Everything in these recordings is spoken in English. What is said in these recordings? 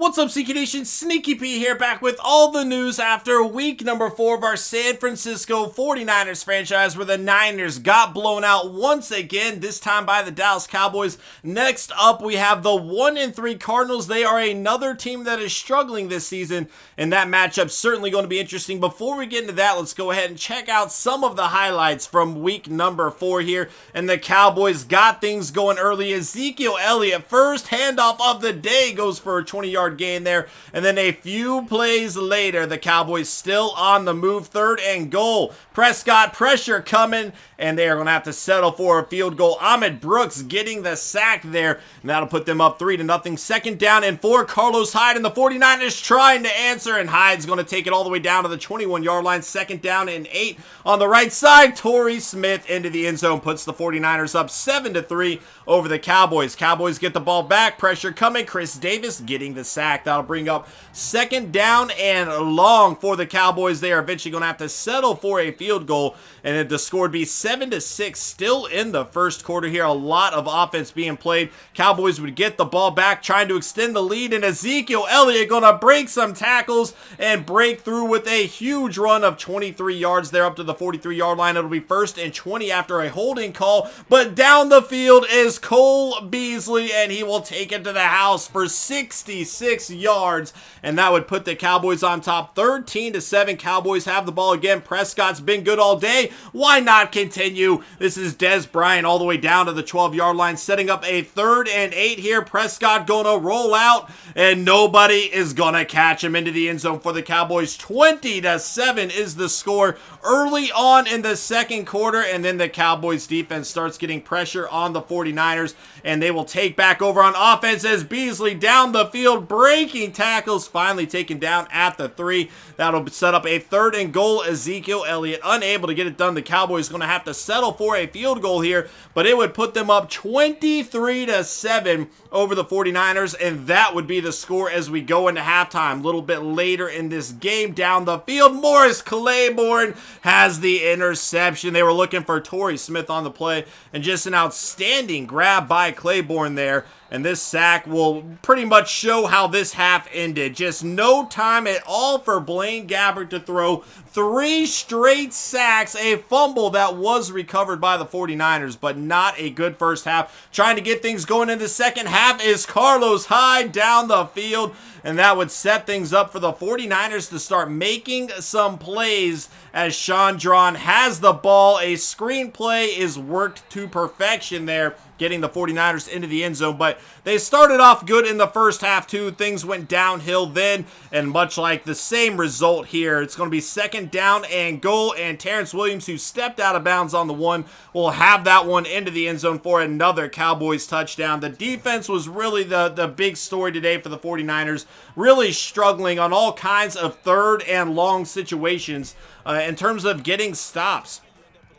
What's up, SnEaKyNation? SnEaKy-P here, back with all the news after week number 4 of our San Francisco 49ers franchise, where the Niners got blown out once again, this time by the Dallas Cowboys. Next up, we have the 1-3 Cardinals. They are another team that is struggling this season, and that matchup's certainly going to be interesting. Before we get into that, let's go ahead and check out some of the highlights from week number 4 here, and the Cowboys got things going early. Ezekiel Elliott, first handoff of the day, goes for a 20-yard gain there, and then a few plays later, the Cowboys still on the move, 3rd and goal. Prescott, pressure coming, and they are going to have to settle for a field goal. Ahmed Brooks getting the sack there, and that'll put them up 3-0. 2nd down and 4. Carlos Hyde and the 49ers trying to answer, and Hyde's going to take it all the way down to the 21-yard line. 2nd down and 8 on the right side. Torrey Smith into the end zone puts the 49ers up 7-3 over the Cowboys. Cowboys get the ball back, pressure coming. Chris Davis getting the sack. That'll bring up 2nd down and long for the Cowboys. They are eventually going to have to settle for a field goal, and the score would be 7-6 still in the first quarter here. A lot of offense being played. Cowboys would get the ball back, trying to extend the lead, and Ezekiel Elliott going to break some tackles and break through with a huge run of 23 yards there up to the 43-yard line. It'll be 1st and 20 after a holding call, but down the field is Cole Beasley, and he will take it to the house for 66 yards, and that would put the Cowboys on top 13-7. Cowboys have the ball again. Prescott's been good all day. Why not continue? This is Dez Bryant all the way down to the 12-yard line, setting up a 3rd and 8 here. Prescott gonna roll out, and nobody is gonna catch him into the end zone for the Cowboys. 20-7 is the score early on in the second quarter, and then the Cowboys defense starts getting pressure on the 49ers, and they will take back over on offense as Beasley down the field, breaking tackles, finally taken down at the 3. That'll set up a 3rd and goal. Ezekiel Elliott unable to get it done. The Cowboys going to have to settle for a field goal here, but it would put them up 23-7 over the 49ers, and that would be the score as we go into halftime. A little bit later in this game, down the field, Morris Claiborne has the interception. They were looking for Torrey Smith on the play, and just an outstanding grab by Claiborne there. And this sack will pretty much show how this half ended. Just no time at all for Blaine Gabbert to throw 3 straight sacks, a fumble that was recovered by the 49ers, but not a good first half. Trying to get things going in the second half is Carlos Hyde down the field, and that would set things up for the 49ers to start making some plays as Chandron has the ball. A screenplay is worked to perfection there, getting the 49ers into the end zone, but they started off good in the first half too. Things went downhill then, and much like the same result here, it's going to be 2nd down and goal, and Terrence Williams, who stepped out of bounds on the 1, will have that one into the end zone for another Cowboys touchdown. The defense was really the big story today for the 49ers, really struggling on all kinds of 3rd and long situations in terms of getting stops.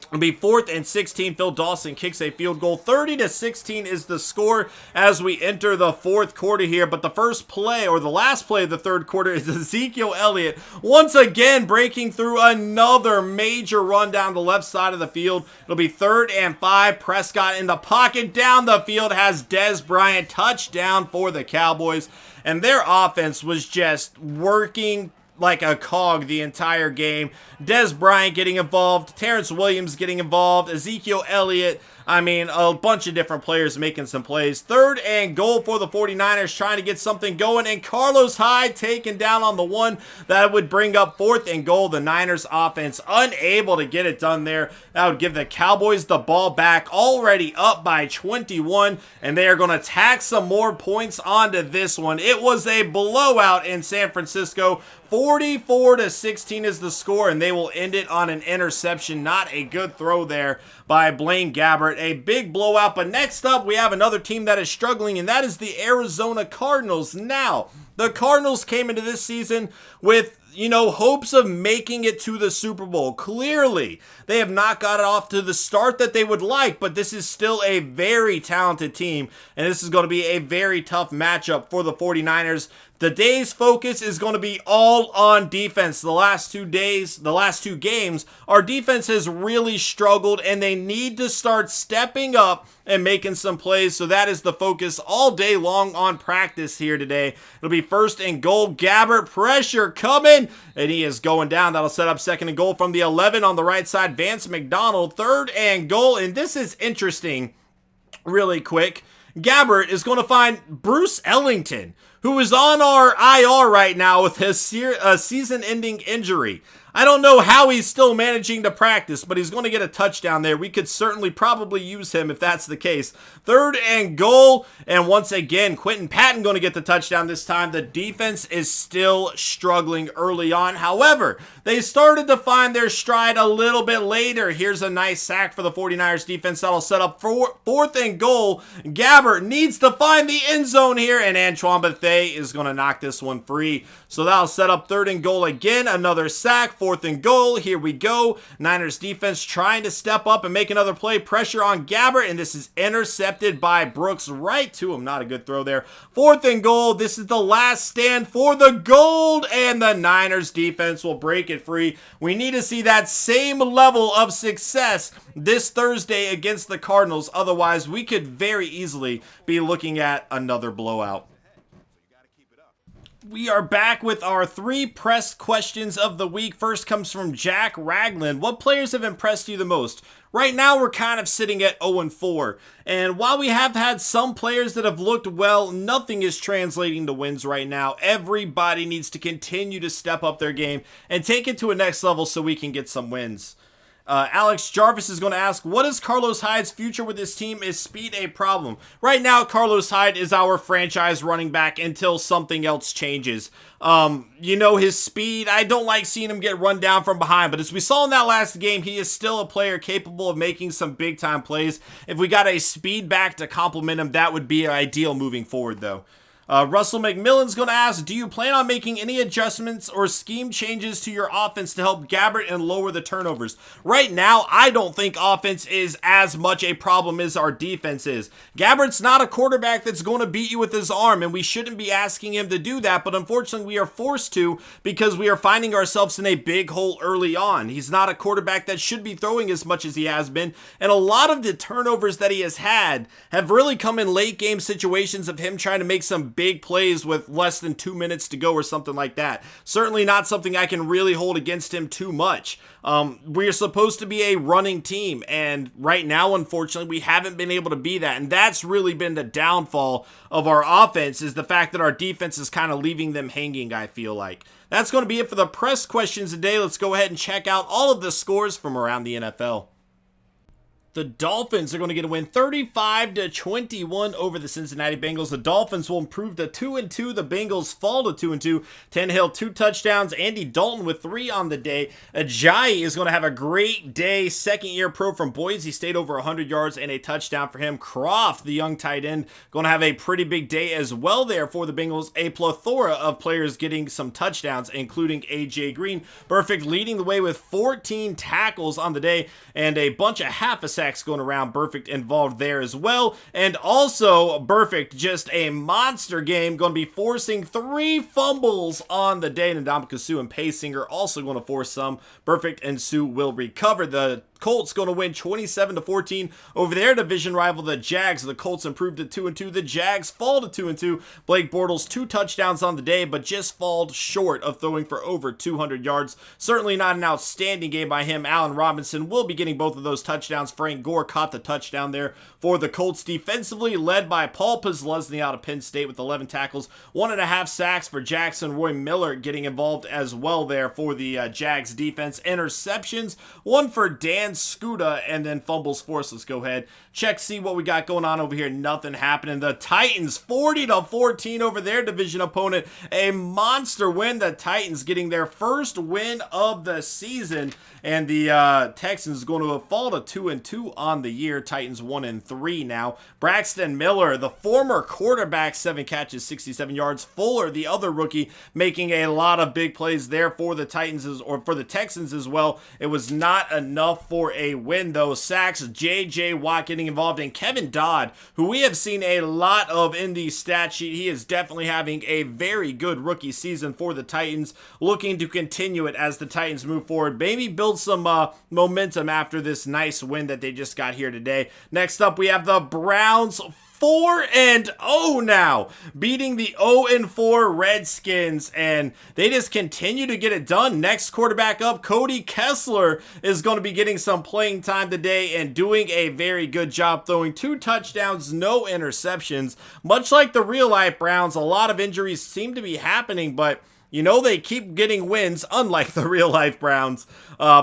It'll be 4th and 16. Phil Dawson kicks a field goal. 30-16 is the score as we enter the 4th quarter here. But the first play, or the last play of the 3rd quarter, is Ezekiel Elliott once again breaking through another major run down the left side of the field. It'll be 3rd and 5. Prescott in the pocket down the field has Dez Bryant, touchdown for the Cowboys. And their offense was just working like a cog the entire game. Dez Bryant getting involved, Terrence Williams getting involved, Ezekiel Elliott, I mean, a bunch of different players making some plays. 3rd and goal for the 49ers, trying to get something going, and Carlos Hyde taken down on the 1. That would bring up 4th and goal. The Niners offense unable to get it done there. That would give the Cowboys the ball back, already up by 21, and they are going to tack some more points onto this one. It was a blowout in San Francisco. 44-16 is the score, and they will end it on an interception. Not a good throw there by Blaine Gabbert. A big blowout, but next up we have another team that is struggling, and that is the Arizona Cardinals. Now, the Cardinals came into this season with hopes of making it to the Super Bowl. Clearly, they have not got it off to the start that they would like, but this is still a very talented team, and this is going to be a very tough matchup for the 49ers. The day's focus is going to be all on defense. The last 2 games, our defense has really struggled, and they need to start stepping up and making some plays. So that is the focus all day long on practice here today. It'll be 1st and goal. Gabbert, pressure coming, and he is going down. That'll set up 2nd and goal from the 11 on the right side. Vance McDonald, 3rd and goal, and this is interesting really quick. Gabbert is going to find Bruce Ellington, who is on our IR right now with his season-ending injury. I don't know how he's still managing to practice, but he's going to get a touchdown there. We could certainly probably use him if that's the case. 3rd and goal, and once again, Quentin Patton going to get the touchdown this time. The defense is still struggling early on. However, they started to find their stride a little bit later. Here's a nice sack for the 49ers defense. That'll set up 4th and goal. Gabbert needs to find the end zone here, and Antoine Bethea is going to knock this one free. So that'll set up 3rd and goal again. Another sack. 4th and goal. Here we go. Niners defense trying to step up and make another play. Pressure on Gabbert, and this is intercepted by Brooks right to him. Not a good throw there. 4th and goal. This is the last stand for the gold, and the Niners defense will break it free. We need to see that same level of success this Thursday against the Cardinals. Otherwise, we could very easily be looking at another blowout. We are back with our 3 press questions of the week. First comes from Jack Ragland. What players have impressed you the most? Right now, we're kind of sitting at 0-4. And while we have had some players that have looked well, nothing is translating to wins right now. Everybody needs to continue to step up their game and take it to a next level so we can get some wins. Alex Jarvis is going to ask, what is Carlos Hyde's future with this team? Is speed a problem? Right now, Carlos Hyde is our franchise running back until something else changes. His speed, I don't like seeing him get run down from behind, but as we saw in that last game, he is still a player capable of making some big-time plays. If we got a speed back to complement him, that would be ideal moving forward, though. Russell McMillan's going to ask, do you plan on making any adjustments or scheme changes to your offense to help Gabbert and lower the turnovers? Right now, I don't think offense is as much a problem as our defense is. Gabbert's not a quarterback that's going to beat you with his arm, and we shouldn't be asking him to do that, but unfortunately we are forced to because we are finding ourselves in a big hole early on. He's not a quarterback that should be throwing as much as he has been, and a lot of the turnovers that he has had have really come in late game situations of him trying to make some big plays with less than 2 minutes to go or something like that. Certainly not something I can really hold against him too much. We are supposed to be a running team, and right now, unfortunately, we haven't been able to be that, and that's really been the downfall of our offense, is the fact that our defense is kind of leaving them hanging, I feel like. That's going to be it for the press questions today. Let's go ahead and check out all of the scores from around the NFL. The Dolphins are going to get a win 35-21 over the Cincinnati Bengals. The Dolphins will improve to 2-2. The Bengals fall to 2-2. Tannehill, 2 touchdowns. Andy Dalton with 3 on the day. Ajayi is going to have a great day. Second-year pro from Boise State, over 100 yards and a touchdown for him. Croft, the young tight end, going to have a pretty big day as well there for the Bengals. A plethora of players getting some touchdowns, including A.J. Green. Burfict leading the way with 14 tackles on the day and a bunch of half a sacks going around. Burfict involved there as well. And also, Burfict, just a monster game, going to be forcing 3 fumbles on the day. Ndamukong Suh and Paysinger also going to force some. Burfict and Suh will recover. The Colts going to win 27-14 over their division rival, the Jags. The Colts improved to 2-2. The Jags fall to 2-2. Blake Bortles, 2 touchdowns on the day, but just falls short of throwing for over 200 yards. Certainly not an outstanding game by him. Allen Robinson will be getting both of those touchdowns. Frank Gore caught the touchdown there for the Colts. Defensively led by Paul Posluszny out of Penn State with 11 tackles, 1.5 sacks for Jackson. Roy Miller getting involved as well there for the Jags defense. Interceptions, 1 for Dan Skuta, and then fumbles forced. Let's go ahead, check, see what we got going on over here. Nothing happening. The Titans 40-14 over their division opponent. A monster win. The Titans getting their first win of the season, and the Texans going to fall to 2-2 on the year. Titans 1-3 now. Braxton Miller, the former quarterback, 7 catches, 67 yards. Fuller, the other rookie, making a lot of big plays there for the Titans or for the Texans as well. It was not enough for for a win, though. Sacks, J.J. Watt getting involved, and Kevin Dodd, who we have seen a lot of in the stat sheet. He is definitely having a very good rookie season for the Titans, looking to continue it as the Titans move forward. Maybe build some momentum after this nice win that they just got here today. Next up, we have the Browns, 4-0 now, beating the 0-4 Redskins, and they just continue to get it done. Next quarterback up, Cody Kessler, is going to be getting some playing time today and doing a very good job, throwing 2 touchdowns, no interceptions. Much like the real-life Browns, a lot of injuries seem to be happening, but you know, they keep getting wins, unlike the real-life Browns.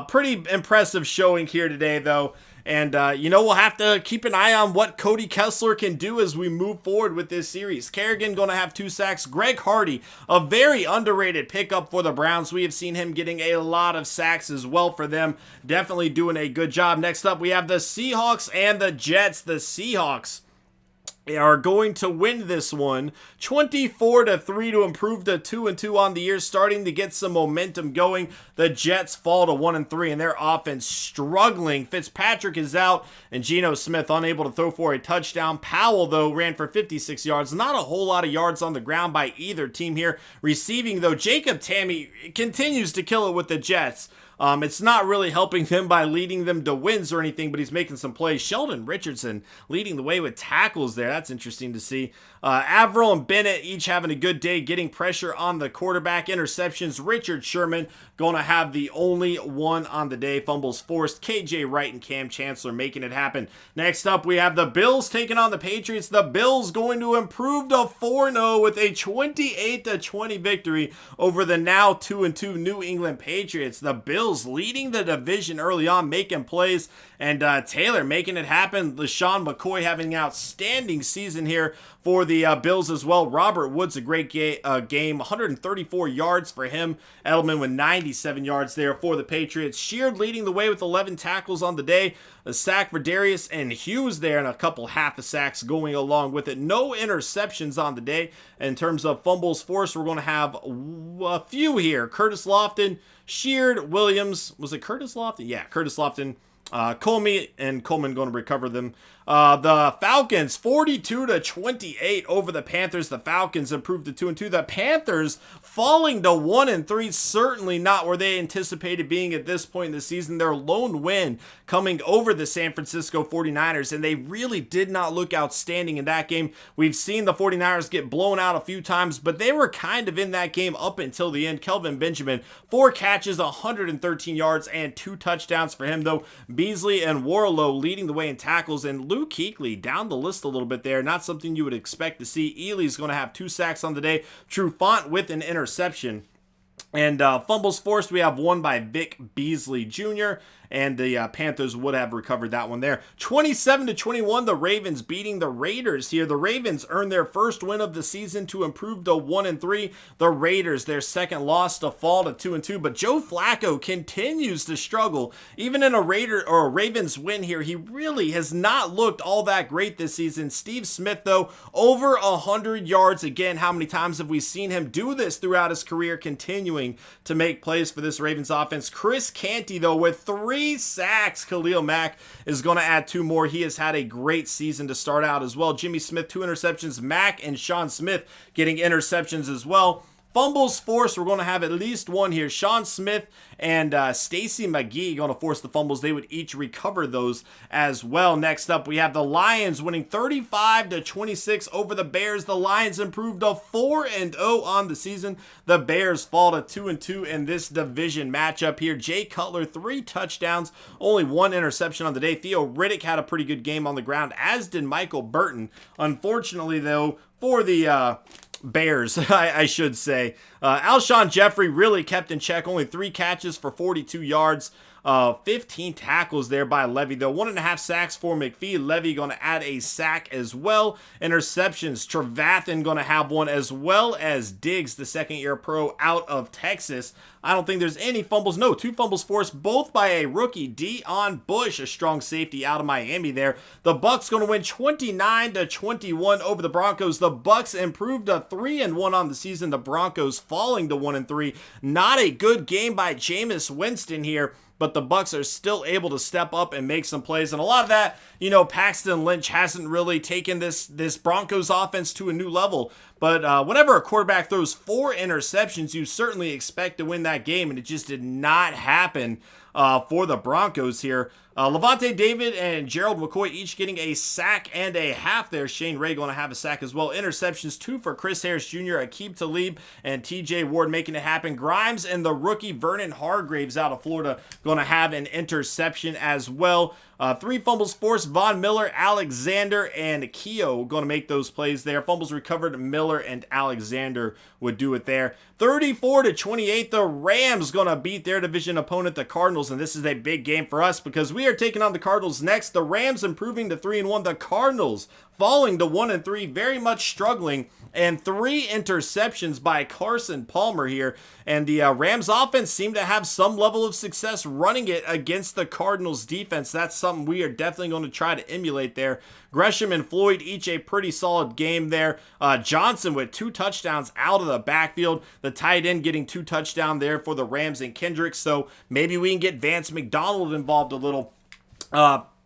Pretty impressive showing here today, though. And, you know, we'll have to keep an eye on what Cody Kessler can do as we move forward with this series. Kerrigan going to have 2 sacks. Greg Hardy, a very underrated pickup for the Browns. We have seen him getting a lot of sacks as well for them. Definitely doing a good job. Next up, we have the Seahawks and the Jets. The Seahawks are going to win this one 24-3 to improve to 2-2 on the year, starting to get some momentum going. The Jets fall to 1-3 and their offense struggling. Fitzpatrick is out and Geno Smith unable to throw for a touchdown. Powell, though, ran for 56 yards. Not a whole lot of yards on the ground by either team here. Receiving, though, Jacob Tamme continues to kill it with the Jets. It's not really helping them by leading them to wins or anything, but he's making some plays. Sheldon Richardson leading the way with tackles there. That's interesting to see. Averill and Bennett each having a good day, getting pressure on the quarterback. Interceptions. Richard Sherman going to have the only one on the day. Fumbles forced. KJ Wright and Cam Chancellor making it happen. Next up, we have the Bills taking on the Patriots. The Bills going to improve to 4-0 with a 28-20 victory over the now 2-2 New England Patriots. The Bills leading the division early on, making plays, and Taylor making it happen. LaShawn McCoy having an outstanding season here for the Bills as well. Robert Woods, a great game, 134 yards for him. Edelman with 97 yards there for the Patriots. Sheard leading the way with 11 tackles on the day. A sack for Darius and Hughes there, and a couple half a sacks going along with it. No interceptions on the day. In terms of fumbles forced, we're going to have a few here. Curtis Lofton, Sheard, Williams. Was it Curtis Lofton? Yeah, Curtis Lofton. Colmy and Coleman going to recover them. The Falcons 42-28 over the Panthers. The Falcons improved to 2-2. The Panthers falling to 1-3. Certainly not where they anticipated being at this point in the season. Their lone win coming over the San Francisco 49ers, and they really did not look outstanding in that game. We've seen the 49ers get blown out a few times, but they were kind of in that game up until the end. Kelvin Benjamin, 4 catches, 113 yards, and 2 touchdowns for him, though. Beasley and Warlow leading the way in tackles, and Luke Kuechly down the list a little bit there. Not something you would expect to see. Ely's going to have 2 sacks on the day. Trufant with an interception. And fumbles forced, we have one by Vic Beasley Jr., and the Panthers would have recovered that one there. 27-21, the Ravens beating the Raiders here. The Ravens earned their first win of the season to improve to 1-3. The Raiders, their second loss to fall to 2-2. But Joe Flacco continues to struggle. Even in a Ravens win here, he really has not looked all that great this season. Steve Smith, though, over 100 yards. Again, how many times have we seen him do this throughout his career, continuing to make plays for this Ravens offense? Chris Canty, though, with 3 sacks. Khalil Mack is going to add 2 more. He has had a great season to start out as well. Jimmy Smith, 2 interceptions. Mack and Sean Smith getting interceptions as well. Fumbles forced, we're going to have at least one here. Sean Smith and Stacy McGee going to force the fumbles. They would each recover those as well. Next up, we have the Lions winning 35-26 over the Bears. The Lions improved to 4-0 on the season. The Bears fall to 2-2 in this division matchup here. Jay Cutler, 3 touchdowns, only 1 interception on the day. Theo Riddick had a pretty good game on the ground, as did Michael Burton. Unfortunately, though, for the Bears, I should say. Alshon Jeffrey really kept in check. Only 3 catches for 42 yards. 15 tackles there by Levy, though. 1.5 sacks for McPhee. Levy going to add a sack as well. Interceptions. Trevathan going to have one, as well as Diggs, the second-year pro out of Texas. I don't think there's any fumbles. No, 2 fumbles forced, both by a rookie, Dion Bush, a strong safety out of Miami there. The Bucs going to win 29-21 over the Broncos. The Bucs improved to 3-1 on the season. The Broncos falling to 1-3. Not a good game by Jameis Winston here. but the Bucs are still able to step up and make some plays. And a lot of that, Paxton Lynch hasn't really taken this Broncos offense to a new level. But whenever a quarterback throws 4 interceptions, you certainly expect to win that game, and it just did not happen for the Broncos here. Levante David and Gerald McCoy each getting a sack and a half there. Shane Ray going to have a sack as well. Interceptions, 2 for Chris Harris Jr., Aqib Talib, and TJ Ward making it happen. Grimes and the rookie Vernon Hargraves out of Florida going to have an interception as well. 3 fumbles forced. Von Miller, Alexander, and Keogh going to make those plays there. Fumbles recovered. Miller and Alexander would do it there. 34-28, the Rams going to beat their division opponent, the Cardinals, and this is a big game for us because we are taking on the Cardinals next. The Rams improving to 3-1. The Cardinals falling to 1-3, very much struggling, and 3 interceptions by Carson Palmer here. And the Rams offense seemed to have some level of success running it against the Cardinals defense. That's something we are definitely going to try to emulate there. Gresham and Floyd each a pretty solid game there. Johnson with 2 touchdowns out of the backfield. The tight end getting 2 touchdowns there for the Rams and Kendricks. So maybe we can get Vance McDonald involved a little.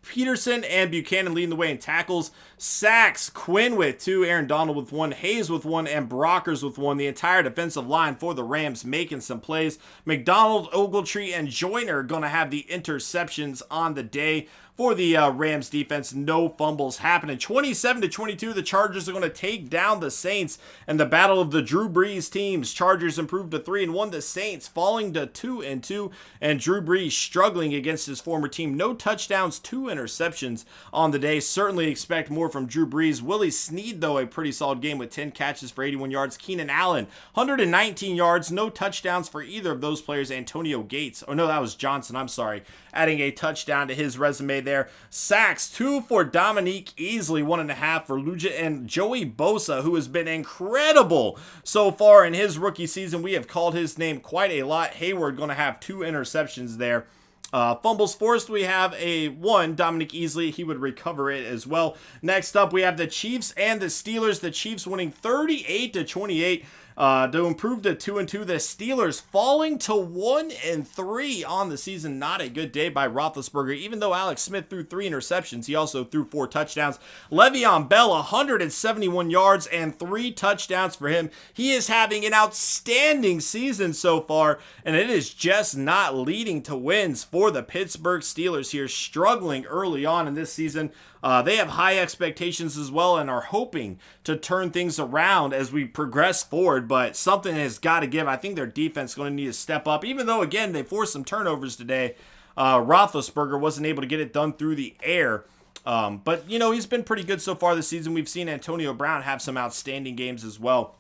Peterson and Buchanan leading the way in tackles. Sacks, Quinn with 2, Aaron Donald with 1, Hayes with 1, and Brockers with 1. The entire defensive line for the Rams making some plays. McDonald, Ogletree, and Joyner going to have the interceptions on the day. For the Rams defense, no fumbles happening. 27-22, the Chargers are going to take down the Saints in the battle of the Drew Brees teams. Chargers improved to 3-1. The Saints falling to 2-2, and Drew Brees struggling against his former team. No touchdowns, 2 interceptions on the day. Certainly expect more from Drew Brees. Willie Snead, though, a pretty solid game with 10 catches for 81 yards. Keenan Allen, 119 yards, no touchdowns for either of those players. Antonio Gates, oh no, that was Johnson, I'm sorry, adding a touchdown to his resume there. Sacks, 2 for Dominique Easley, 1.5 for Luja, and Joey Bosa, who has been incredible so far in his rookie season. We have called his name quite a lot. Hayward going to have 2 interceptions there. Fumbles forced, we have a 1, Dominic Easley, he would recover it as well. Next up, we have the Chiefs and the Steelers. The Chiefs winning 38-28 to improve to 2-2. The Steelers falling to 1-3 on the season. Not a good day by Roethlisberger. Even though Alex Smith threw 3 interceptions, he also threw 4 touchdowns. Le'Veon Bell, 171 yards and 3 touchdowns for him. He is having an outstanding season so far, and it is just not leading to wins for the Pittsburgh Steelers here, struggling early on in this season. They have high expectations as well and are hoping to turn things around as we progress forward, but something has got to give. I think their defense is going to need to step up, even though, again, they forced some turnovers today. Roethlisberger wasn't able to get it done through the air. But, he's been pretty good so far this season. We've seen Antonio Brown have some outstanding games as well.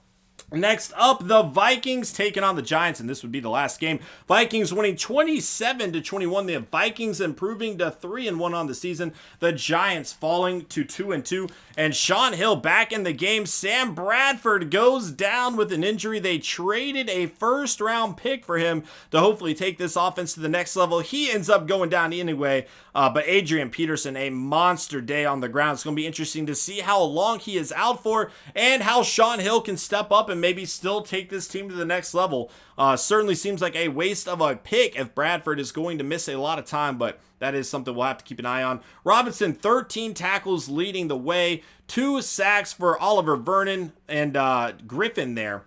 Next up, the Vikings taking on the Giants, and this would be the last game. Vikings winning 27-21. The Vikings improving to 3-1 on the season. The Giants falling to 2-2. And Sean Hill back in the game. Sam Bradford goes down with an injury. They traded a first-round pick for him to hopefully take this offense to the next level. He ends up going down anyway. But Adrian Peterson, a monster day on the ground. It's going to be interesting to see how long he is out for and how Sean Hill can step up and maybe still take this team to the next level. Certainly seems like a waste of a pick if Bradford is going to miss a lot of time, but that is something we'll have to keep an eye on. Robinson, 13 tackles leading the way. 2 sacks for Oliver Vernon and Griffin there.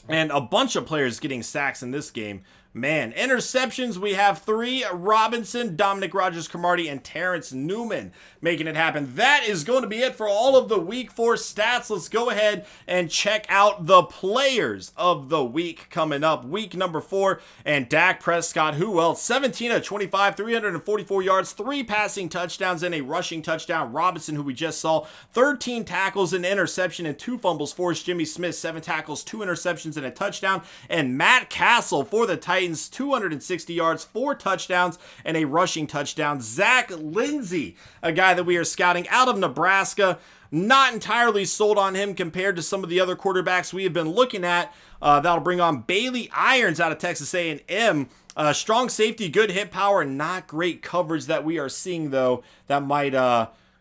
And a bunch of players getting sacks in this game. Man, interceptions, we have 3, Robinson, Dominic Rodgers-Cromartie, and Terrence Newman making it happen. That is going to be it for all of the Week 4 stats. Let's go ahead and check out the players of the week coming up. Week number 4, and Dak Prescott, who else? 17 of 25, 344 yards, 3 passing touchdowns, and a rushing touchdown. Robinson, who we just saw, 13 tackles, an interception, and 2 fumbles forced. Jimmy Smith, 7 tackles, 2 interceptions, and a touchdown. And Matt Castle for the Titans, 260 yards, 4 touchdowns, and a rushing touchdown. Zach Lindsey, a guy that we are scouting out of Nebraska. Not entirely sold on him compared to some of the other quarterbacks we have been looking at. That'll bring on Bailey Irons out of Texas A&M. Strong safety, good hit power, not great coverage that we are seeing, though. That might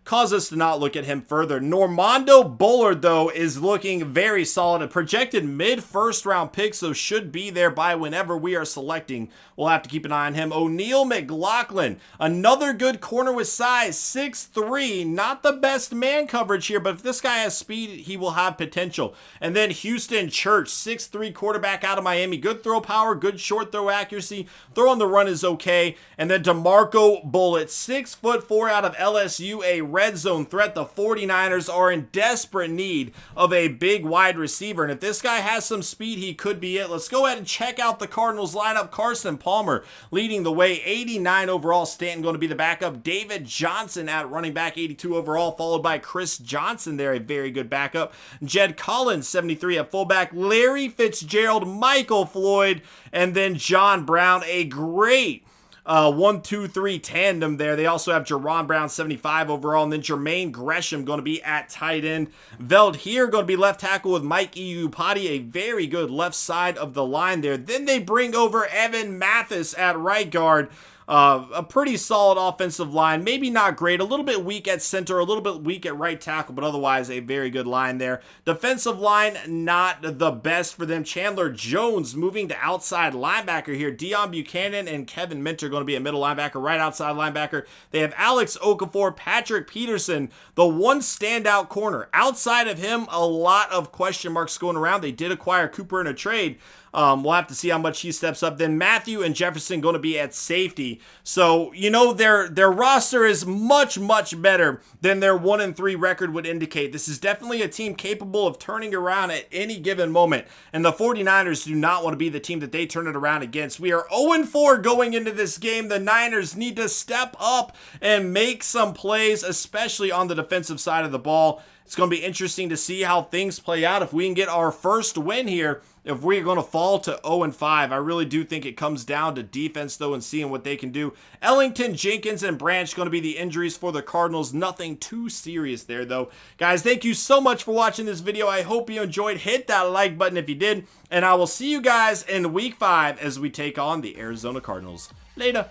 cause us to not look at him further. Normando Bullard, though, is looking very solid. A projected mid-first round pick, so should be there by whenever we are selecting. We'll have to keep an eye on him. O'Neal McLaughlin, another good corner with size, 6'3", not the best man coverage here, but if this guy has speed, he will have potential. And then Houston Church, 6'3", quarterback out of Miami. Good throw power, good short throw accuracy. Throw on the run is okay. And then DeMarco Bullitt, 6'4" out of LSU, a red zone threat. The 49ers are in desperate need of a big wide receiver. And if this guy has some speed, he could be it. Let's go ahead and check out the Cardinals lineup. Carson Palmer leading the way, 89 overall. Stanton going to be the backup. David Johnson at running back, 82 overall, followed by Chris Johnson there, a very good backup. Jed Collins, 73 at fullback. Larry Fitzgerald, Michael Floyd, and then John Brown, a great 1-2-3 tandem there. They also have Jerron Brown, 75 overall, and then Jermaine Gresham going to be at tight end. Veld here going to be left tackle with Mike Iupati, a very good left side of the line there. Then they bring over Evan Mathis at right guard. A pretty solid offensive line, maybe not great, a little bit weak at center, a little bit weak at right tackle, but otherwise a very good line there. Defensive line, not the best for them. Chandler Jones moving to outside linebacker here. Deion Buchanan and Kevin Minter going to be a middle linebacker, right outside linebacker. They have Alex Okafor, Patrick Peterson, the one standout corner. Outside of him, a lot of question marks going around. They did acquire Cooper in a trade. We'll have to see how much he steps up. Then Matthew and Jefferson going to be at safety. So, you know, their roster is much, much better than their 1-3 record would indicate. This is definitely a team capable of turning around at any given moment. And the 49ers do not want to be the team that they turn it around against. We are 0-4 going into this game. The Niners need to step up and make some plays, especially on the defensive side of the ball. It's going to be interesting to see how things play out. If we can get our first win here, if we're going to fall to 0-5, I really do think it comes down to defense, though, and seeing what they can do. Ellington, Jenkins, and Branch going to be the injuries for the Cardinals. Nothing too serious there, though. Guys, thank you so much for watching this video. I hope you enjoyed. Hit that like button if you did, and I will see you guys in Week 5 as we take on the Arizona Cardinals. Later.